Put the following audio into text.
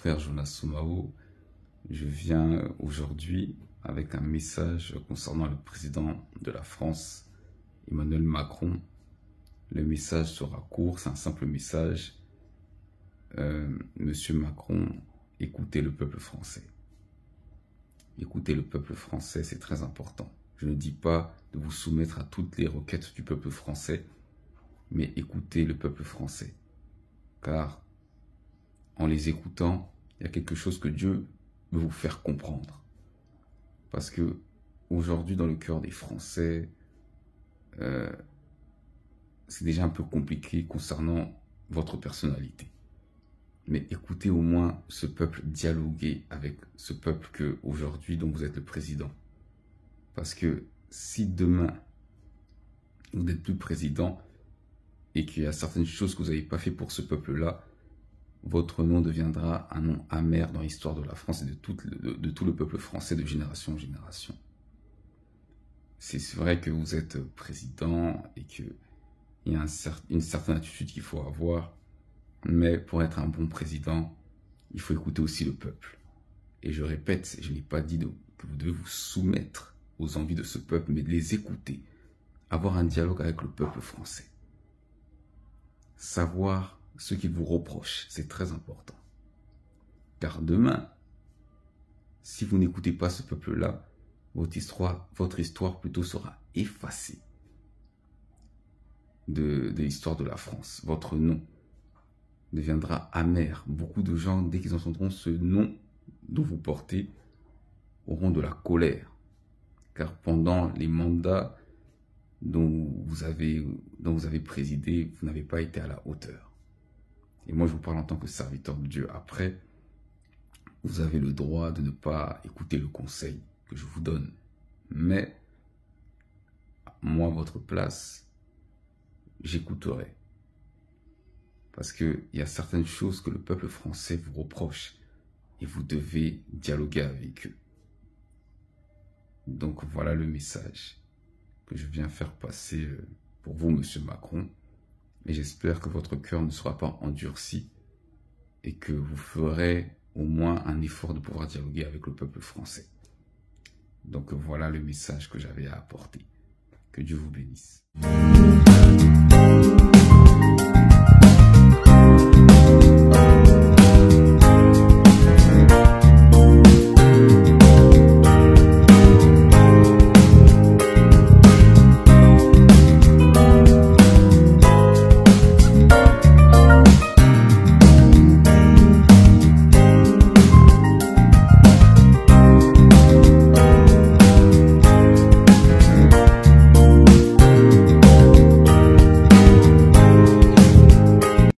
frère Jonas Soumahoro. Je viens aujourd'hui avec un message concernant le président de la France, Emmanuel Macron. Le message sera court, c'est un simple message. Monsieur Macron, écoutez le peuple français. Écoutez le peuple français, c'est très important. Je ne dis pas de vous soumettre à toutes les requêtes du peuple français, mais écoutez le peuple français. Car en les écoutant, il y a quelque chose que Dieu veut vous faire comprendre. Parce que aujourd'hui, dans le cœur des Français, c'est déjà un peu compliqué concernant votre personnalité. Mais écoutez au moins ce peuple dialoguer avec ce peuple que aujourd'hui dont vous êtes le président. Parce que si demain, vous n'êtes plus président et qu'il y a certaines choses que vous n'avez pas fait pour ce peuple-là, votre nom deviendra un nom amer dans l'histoire de la France et de tout le peuple français de génération en génération. C'est vrai que vous êtes président et qu'il y a une certaine attitude qu'il faut avoir, mais pour être un bon président, il faut écouter aussi le peuple. Et je répète, je n'ai pas dit que vous devez vous soumettre aux envies de ce peuple, mais de les écouter, avoir un dialogue avec le peuple français. Savoir ce qu'il vous reproche, c'est très important. Car demain, si vous n'écoutez pas ce peuple-là, votre histoire plutôt sera effacée de l'histoire de la France. Votre nom deviendra amer. Beaucoup de gens, dès qu'ils entendront ce nom dont vous portez, auront de la colère. Car pendant les mandats dont vous avez présidé, vous n'avez pas été à la hauteur. Et moi, je vous parle en tant que serviteur de Dieu. Après, vous avez le droit de ne pas écouter le conseil que je vous donne. Mais, moi, à votre place, j'écouterai. Parce qu'il y a certaines choses que le peuple français vous reproche. Et vous devez dialoguer avec eux. Donc, voilà le message que je viens faire passer pour vous, Monsieur Macron. Et j'espère que votre cœur ne sera pas endurci et que vous ferez au moins un effort de pouvoir dialoguer avec le peuple français. Donc voilà le message que j'avais à apporter. Que Dieu vous bénisse.